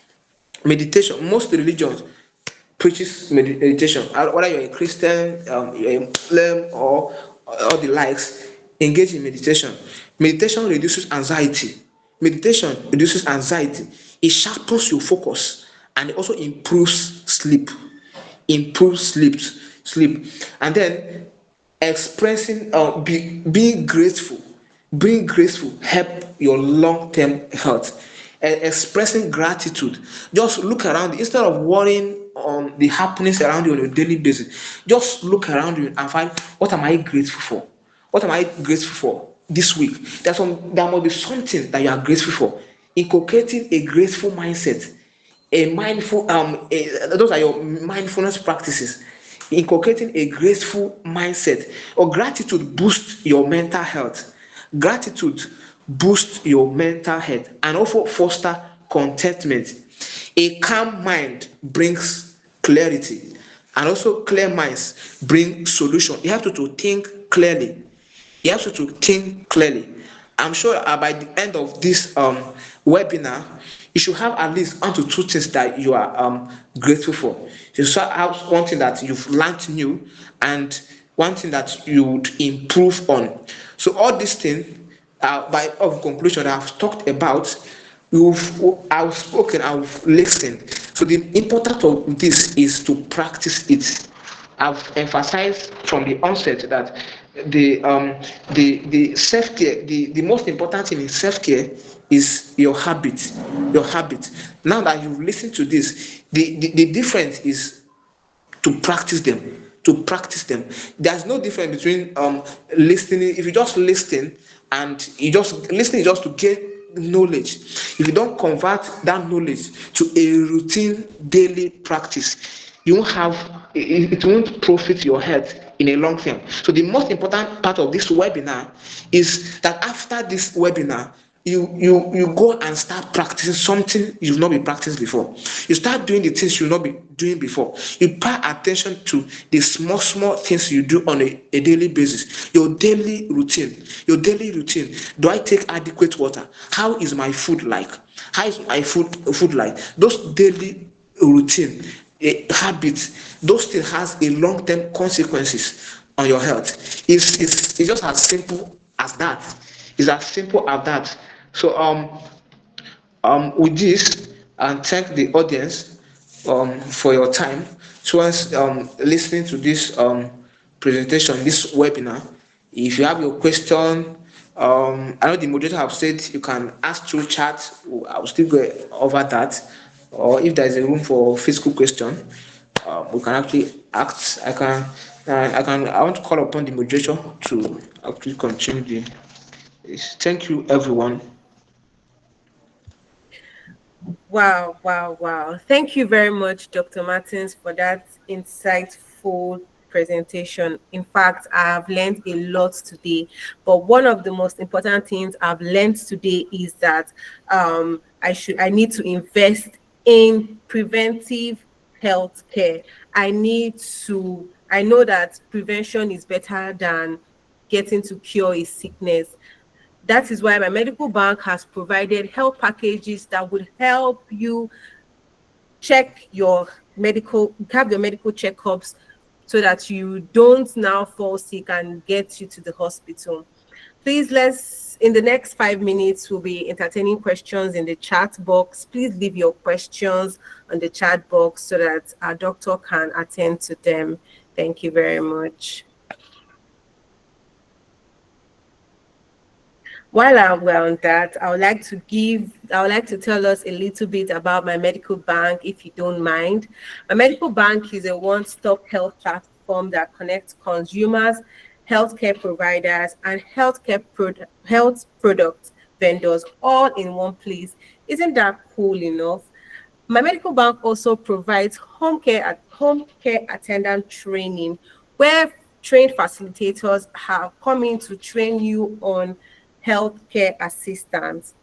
Meditation, most religions preaches meditation. Whether you're a Christian, you're a Muslim, or the likes, engage in meditation. Meditation reduces anxiety. Meditation reduces anxiety. It sharpens your focus and it also improves sleep. Improves sleep. And then expressing, being grateful. Being grateful help your long-term health. Expressing gratitude. Just look around instead of worrying on the happenings around you on a daily basis. Just look around you and find, what am I grateful for? What am I grateful for this week? There must be something that you are grateful for. Inculcating a grateful mindset, a mindful those are your mindfulness practices. Inculcating a grateful mindset or gratitude boosts your mental health. Gratitude boosts your mental health and also foster contentment. A calm mind brings clarity, and also clear minds bring solution. You have to think clearly. You have to think clearly. I'm sure by the end of this webinar, you should have at least 1 to 2 things that you are grateful for. You should have one thing that you've learned new and one thing that you would improve on. So all these things, by of conclusion, that I've talked about, I've spoken, I've listened. So the importance of this is to practice it. I've emphasized from the onset that the self-care, the most important thing in self-care is your habit. Your habit. Now that you've listened to this, the difference is to practice them. To practice them. There's no difference between listening. If you just listen and you just listening just to get knowledge, if you don't convert that knowledge to a routine daily practice, you won't have it won't profit your health in a long term. So the most important part of this webinar is that after this webinar, you go and start practicing something you've not been practicing before. You start doing the things you've not been doing before. You pay attention to the small things you do on a daily basis. Your daily routine. Your daily routine. Do I take adequate water? How is my food like? How is my food like? Those daily routine, habits, those things has a long-term consequences on your health. It's just as simple as that. It's as simple as that. So with this, and thank the audience for your time towards listening to this presentation, this webinar. If you have your question, I know the moderator have said you can ask through chat. I'll still go over that. Or if there is a room for physical question, we can actually ask. I want to call upon the moderator to actually continue the. Thank you, everyone. Wow. Thank you very much, Dr. Martins, for that insightful presentation. In fact, I have learned a lot today. But one of the most important things I've learned today is that I need to invest in preventive health care. I know that prevention is better than getting to cure a sickness. That is why my medical bank has provided health packages that would help you have your medical checkups so that you don't now fall sick and get you to the hospital. Please, in the next 5 minutes, we'll be entertaining questions in the chat box. Please leave your questions on the chat box so that our doctor can attend to them. Thank you very much. While we're on that, I would like to tell us a little bit about my medical bank, if you don't mind. My medical bank is a one-stop health platform that connects consumers healthcare providers, and health product vendors all in one place. Isn't that cool enough? My medical bank also provides home care attendant training, where trained facilitators have come in to train you on healthcare assistance.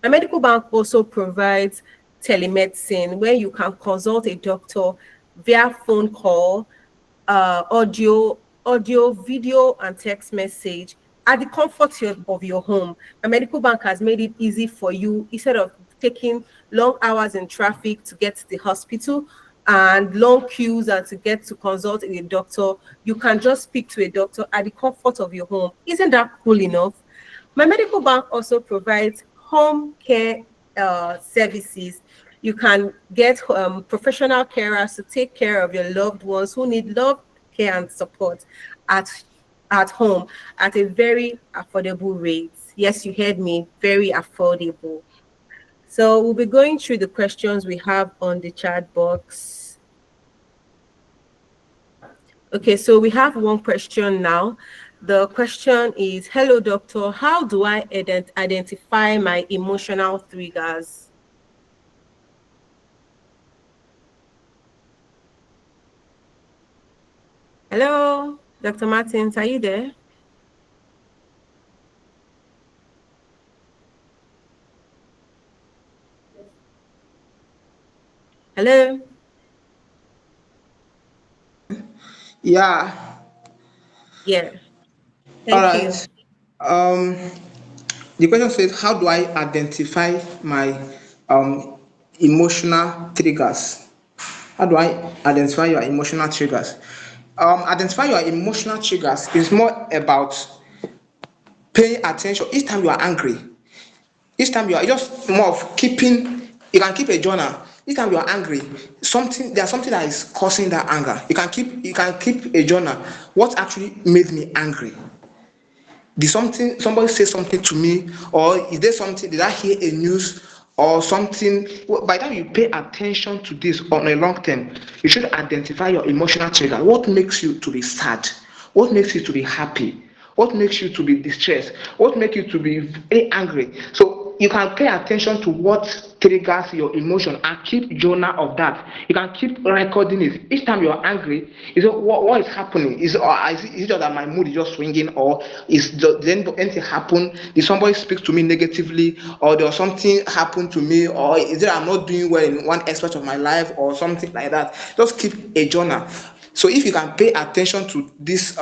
My medical bank also provides telemedicine, where you can consult a doctor via phone call, audio, video, and text message at the comfort of your home. My medical bank has made it easy for you instead of taking long hours in traffic to get to the hospital and long queues and to get to consult a doctor. You can just speak to a doctor at the comfort of your home. Isn't that cool enough? My medical bank also provides home care services. You can get professional carers to take care of your loved ones who need love, care, and support at at home at a very affordable rate. Yes, you heard me, very affordable. So we'll be going through the questions we have on the chat box. Okay, so we have one question now. The question is, hello doctor, how do I identify my emotional triggers? Hello, Dr. Martins, are you there? Hello? Yeah. Yeah, All thank you. right. Um, the question says, how do I identify my um, emotional triggers? How do I identify your emotional triggers? Identify your emotional triggers is more about paying attention each time you are angry. Each time you are just more of keeping, you can keep a journal. Each time you are angry, there's something that is causing that anger. You can keep a journal. What actually made me angry? Did somebody say something to me, or is there something, did I hear a news or something? By the time you pay attention to this on a long term, you should identify your emotional trigger. What makes you to be sad? What makes you to be happy? What makes you to be distressed? What makes you to be very angry? So you can pay attention to what triggers your emotion and keep journal of that. You can keep recording it. Each time you are angry, you say, what is happening? Is it just that my mood is just swinging, or then anything happen? Did somebody speak to me negatively, or there was something happen to me, or is it I'm not doing well in one aspect of my life, or something like that? Just keep a journal. So if you can pay attention to this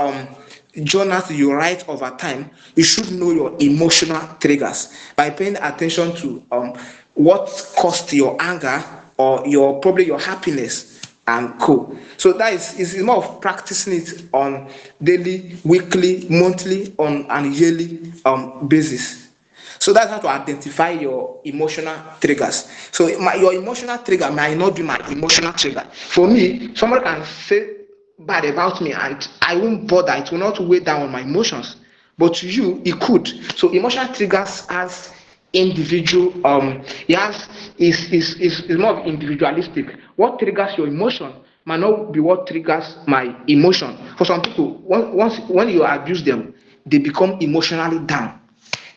journals you write over time, you should know your emotional triggers by paying attention to what caused your anger, or your happiness and co. So that is more of practicing it on daily, weekly, monthly, on and yearly basis. So that's how to identify your emotional triggers. So your emotional trigger might not be my emotional trigger. For me, somebody can say bad about me and I won't bother. It will not weigh down on my emotions. But to you, it could. So emotional triggers as individual, it has is more individualistic. What triggers your emotion might not be what triggers my emotion. For some people, once when you abuse them, they become emotionally down.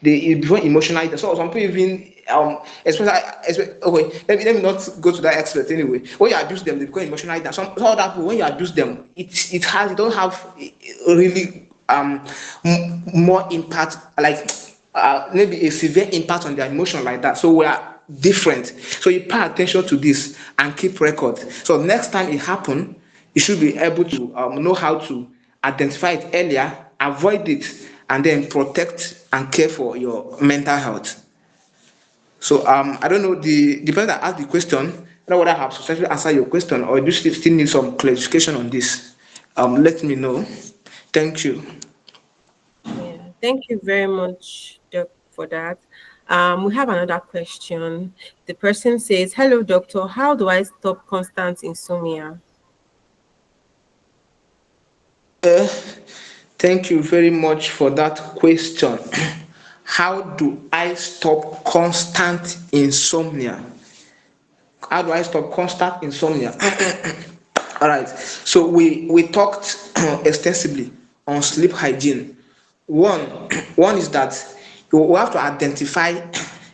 They become emotionally. So some people even okay, let me not go to that expert anyway. When you abuse them, they become emotionally down. Some other people, when you abuse them, it don't have really more impact, like maybe a severe impact on their emotion like that. So we are different. So you pay attention to this and keep record. So next time it happen, you should be able to know how to identify it earlier, avoid it, and then protect and care for your mental health. So I don't know, the person that asked the question, I don't know whether I have successfully answered your question, or do you still need some clarification on this. Let me know. Thank you. Yeah, thank you very much, Doc, for that. We have another question. The person says, hello, doctor, how do I stop constant insomnia? Uh, Thank you very much for that question. How do I stop constant insomnia? How do I stop constant insomnia? All right. So we talked extensively on sleep hygiene. One, one is that you have to identify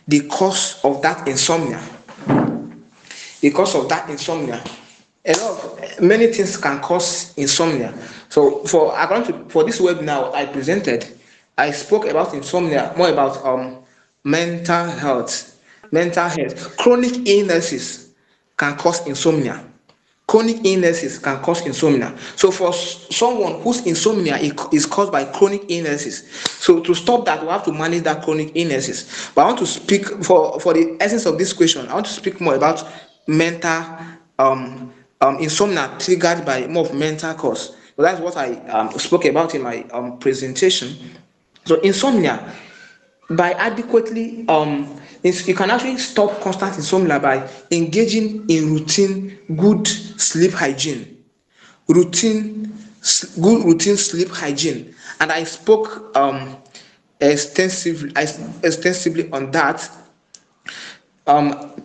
the cause of that insomnia. Because of that insomnia, many things can cause insomnia. So for this webinar I presented, I spoke about insomnia, more about mental health. Chronic illnesses can cause insomnia. Chronic illnesses can cause insomnia. So for someone whose insomnia is caused by chronic illnesses, so to stop that, we have to manage that chronic illnesses. But I want to speak for the essence of this question. I want to speak more about mental insomnia triggered by more of mental cause. So that's what I spoke about in my presentation. So insomnia, by adequately you can actually stop constant insomnia by engaging in routine good sleep hygiene. Good routine sleep hygiene, and I spoke extensively on that.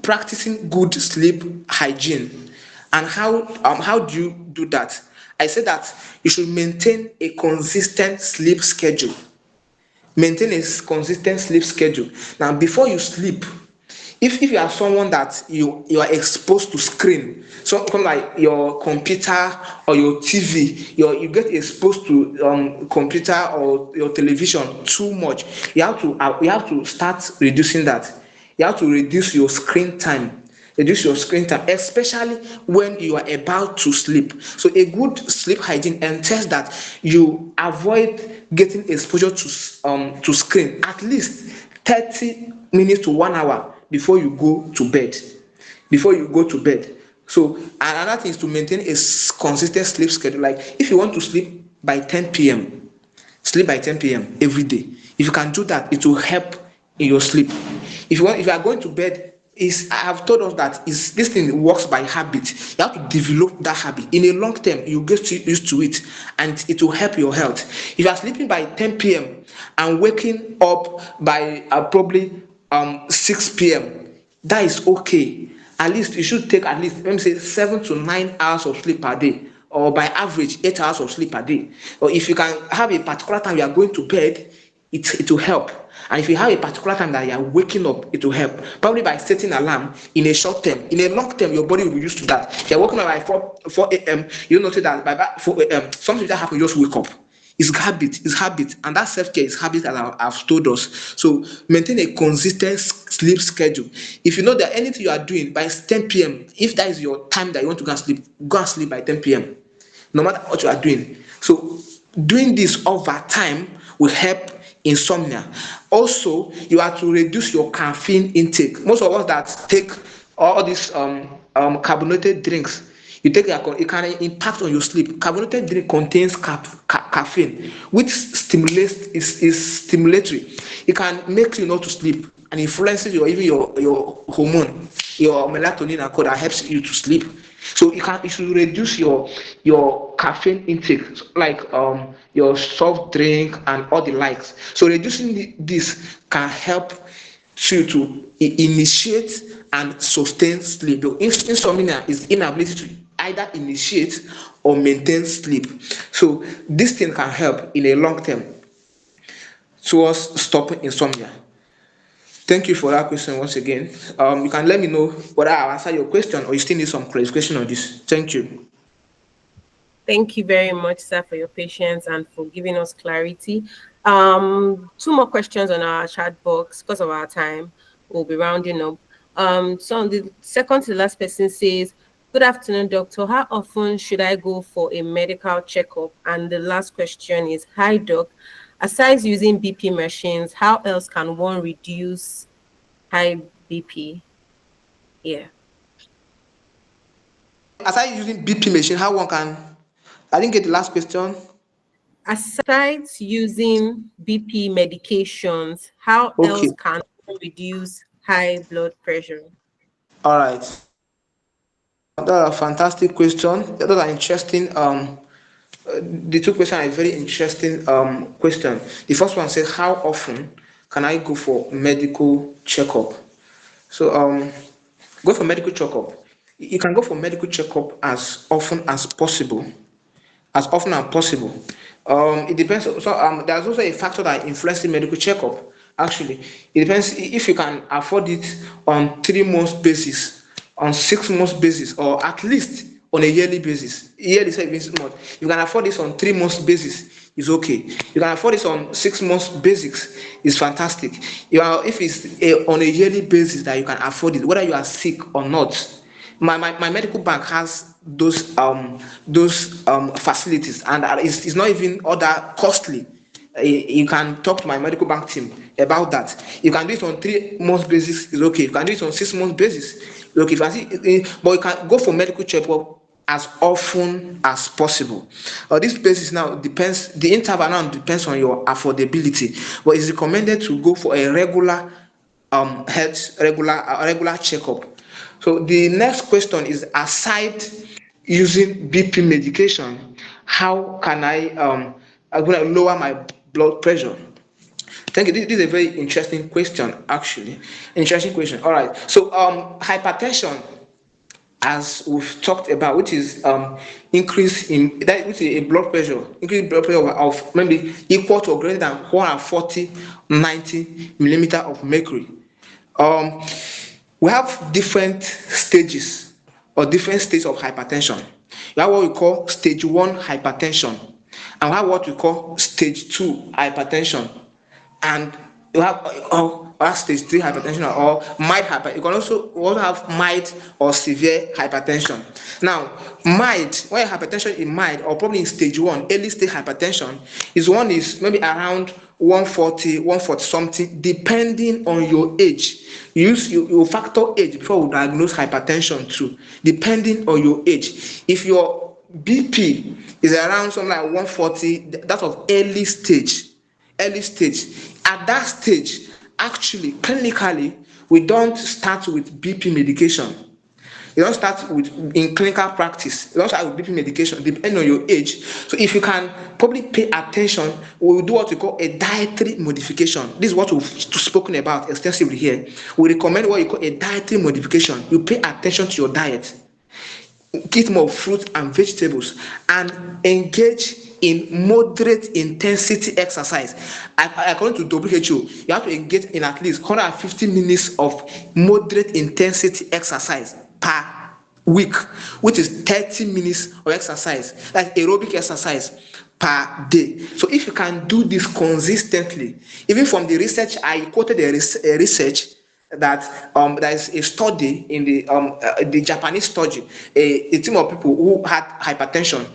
Practicing good sleep hygiene, and how do you do that? I said that you should maintain a consistent sleep schedule. Maintain a consistent sleep schedule. Now, before you sleep, if you are someone that you are exposed to screen, so like your computer or your TV, you get exposed to computer or your television too much, you have to start reducing that. You have to reduce your screen time. Especially when you are about to sleep. So a good sleep hygiene entails that you avoid getting exposure to screen at least 30 minutes to 1 hour before you go to bed. So another thing is to maintain a consistent sleep schedule. Like if you want to sleep by 10 p.m., sleep by 10 p.m. every day. If you can do that, it will help in your sleep. If you are going to bed, I have told us that this thing works by habit. You have to develop that habit. In a long term, you get used to it, and it will help your health. If you are sleeping by 10 p.m. and waking up by probably 6 p.m., that is okay. At least you should take at least, let me say, 7 to 9 hours of sleep per day, or by average 8 hours of sleep per day. Or if you can have a particular time you are going to bed, it will help. And if you have a particular time that you are waking up, it will help. Probably by setting alarm in a short term. In a long term, your body will be used to that. If you're waking up by 4 a.m., you'll notice that by 4 a.m., something that happens, you just wake up. It's habit. And that self-care is habit, as I've told us. So maintain a consistent sleep schedule. If you know that anything you are doing by 10 p.m., if that is your time that you want to go and sleep by 10 p.m., no matter what you are doing. So doing this over time will help insomnia. Also, you have to reduce your caffeine intake. Most of us that take all these carbonated drinks, it can impact on your sleep. Carbonated drink contains caffeine, which is stimulatory. It can make you not to sleep and influences your hormone, your melatonin and that helps you to sleep. So you should reduce your caffeine intake, like your soft drink and all the likes. So reducing this can help you to initiate and sustain sleep. The insomnia is inability to either initiate or maintain sleep. So this thing can help in a long term towards stopping insomnia. Thank you for that question once again. You can let me know whether I'll answer your question or you still need some clarification on this. Thank you. Thank you very much, sir, for your patience and for giving us clarity. 2 more questions on our chat box because of our time. We'll be rounding up. So the second to the last person says, "Good afternoon, doctor. How often should I go for a medical checkup?" And the last question is, "Hi, doc. Aside using BP machines, how else can one reduce high BP?" Yeah. Aside using BP machine, how one can... I didn't get the last question. Aside using BP medications, how else can one reduce high blood pressure? All right. That's a fantastic question. Those are interesting. The 2 questions are very interesting question. The first one says, how often can I go for medical checkup? So go for medical checkup. You can go for medical checkup as often as possible. It depends. So there's also a factor that influences the medical checkup. Actually, it depends if you can afford it on 3 months basis, on 6 months basis, or at least on a yearly basis. Yearly savings month. You can afford this on 3 months basis. Is okay. You can afford this on 6 months basics. Is fantastic. If it's on a yearly basis that you can afford it, whether you are sick or not. My medical bank has those facilities, and it's not even all that costly. You can talk to my medical bank team about that. You can do it on 3 months basis, is okay. You can do it on 6 months basis, it's okay. If you but you can go for medical checkup as often as possible. This basis now depends. The interval now depends on your affordability, but it's recommended to go for a regular regular checkup. So the next question is, aside using BP medication, how can I'm gonna lower my blood pressure? Thank you. This is a very interesting question, actually. Interesting question. All right. So hypertension, as we've talked about, which is increase in that, which is a blood pressure, increased blood pressure of maybe equal to or greater than 140/90 millimeter of mercury. Um, we have different stages or different states of hypertension. We have what we call stage 1 hypertension, and we have what we call stage 2 hypertension, and you have stage 3 hypertension or mild hypertension. You can also have mild or severe hypertension. Now, mild, when hypertension is mild or probably in stage 1, early stage hypertension, is maybe around 140 something, depending on your age. You factor age before we diagnose hypertension too, depending on your age. If your BP is around something like 140, that's of early stage. At that stage, actually, clinically, we don't start with BP medication. You don't start with, in clinical practice, you don't start with BP medication, depending on your age. So if you can probably pay attention, we will do what we call a dietary modification. This is what we've spoken about extensively here. We recommend what you call a dietary modification. You pay attention to your diet, eat more fruit and vegetables, and engage in moderate intensity exercise. According to WHO, you have to engage in at least 150 minutes of moderate intensity exercise per week, which is 30 minutes of exercise. That's aerobic exercise per day. So if you can do this consistently, even from the research, I quoted a research that there is a study in the Japanese study, a team of people who had hypertension,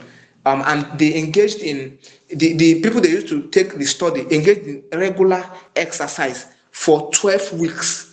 and they engaged in the people they used to take the study engaged in regular exercise for 12 weeks.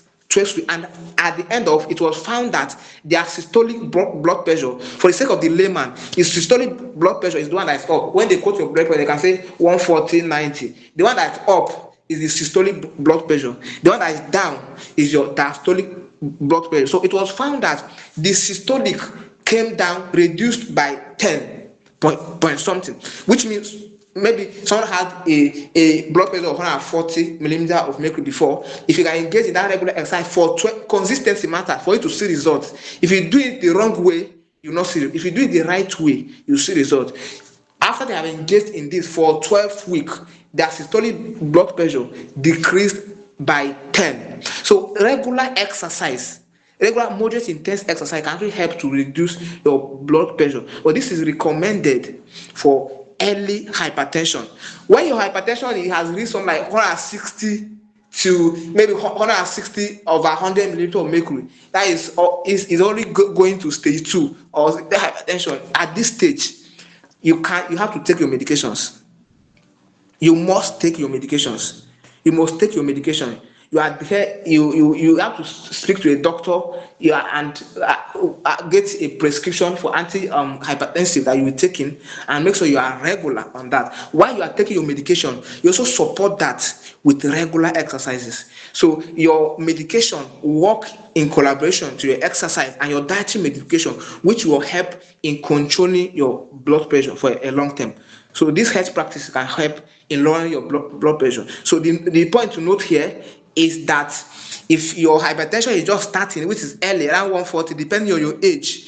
And at the end of it was found that their systolic blood pressure, for the sake of the layman, is systolic blood pressure is the one that's up. When they quote your blood pressure, they can say 140/90. The one that's up is the systolic blood pressure. The one that is down is your diastolic blood pressure. So it was found that the systolic came down, reduced by 10 point something, which means maybe someone had a blood pressure of 140 millimeter of mercury before. If you can engage in that regular exercise for consistency matters for you to see results. If you do it the wrong way, you not see it. If you do it the right way, you see results. After they have engaged in this for 12 weeks, their systolic blood pressure decreased by 10. So regular exercise, regular moderate intense exercise can actually help to reduce your blood pressure. But this is recommended for early hypertension. When your hypertension has reached something like 160 to maybe 160 over 100 millimeter of mercury, that is only going to stage 2 or the hypertension. At this stage, you have to take your medications. You must take your medications. You must take your medication. You have to speak to a doctor and get a prescription for anti-hypertensive that you will take in, and make sure you are regular on that. While you are taking your medication, you also support that with regular exercises. So your medication will work in collaboration to your exercise and your dietary medication, which will help in controlling your blood pressure for a long term. So this health practice can help in lowering your blood pressure. So the point to note here is that if your hypertension is just starting, which is early, around 140, depending on your age,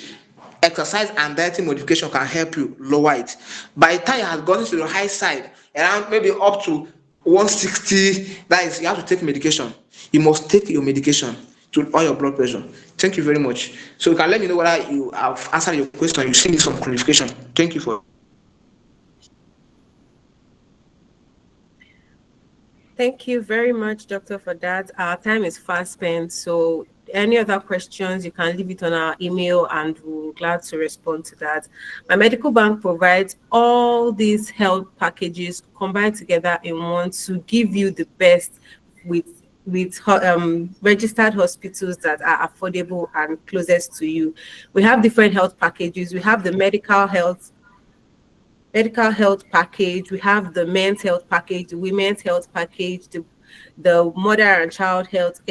exercise and diet modification can help you lower it. By the time you have gotten to the high side, around maybe up to 160, that is, you have to take medication. You must take your medication to lower your blood pressure. Thank you very much. So you can let me know whether you have answered your question. You still need some clarification. Thank you for. Thank you very much, Doctor, for that. Our time is fast spent, so any other questions, you can leave it on our email and we'll be glad to respond to that. My Medical Bank provides all these health packages combined together in one to give you the best with registered hospitals that are affordable and closest to you. We have different health packages. We have the medical health package, we have the men's health package, the women's health package, the mother and child health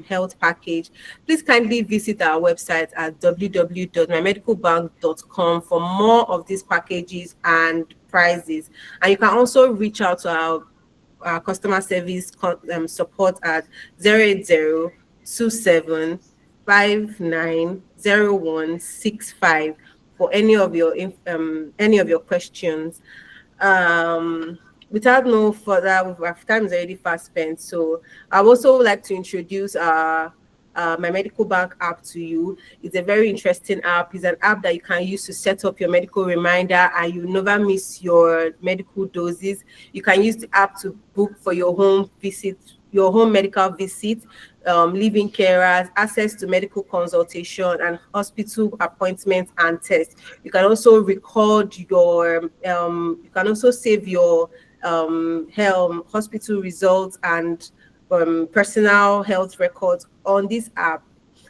health package. Please kindly visit our website at www.mymedicalbank.com for more of these packages and prices. And you can also reach out to our customer service support at 08027590165 for any of your questions. Without no further, our time is already fast spent. So I would also like to introduce My Medical Bank app to you. It's a very interesting app. It's an app that you can use to set up your medical reminder and you never miss your medical doses. You can use the app to book for your home medical visit, living carers, access to medical consultation and hospital appointments and tests. You can also record you can also save your hospital results and personal health records on this app,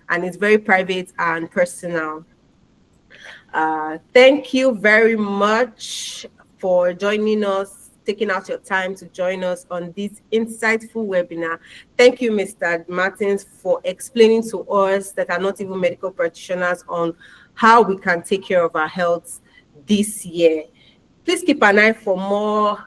and it's very private and personal. Thank you very much for joining us, taking out your time to join us on this insightful webinar. Thank you, Mr. Martins, for explaining to us that are not even medical practitioners on how we can take care of our health this year. Please keep an eye for more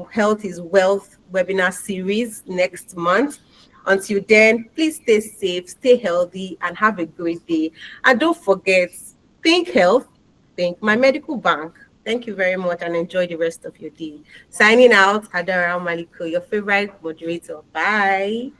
Health is Wealth webinar series next month. Until then, please stay safe, stay healthy, and have a great day. And don't forget, think health, think My Medical Bank. Thank you very much and enjoy the rest of your day. Signing out, Adara Maliko, your favorite moderator. Bye.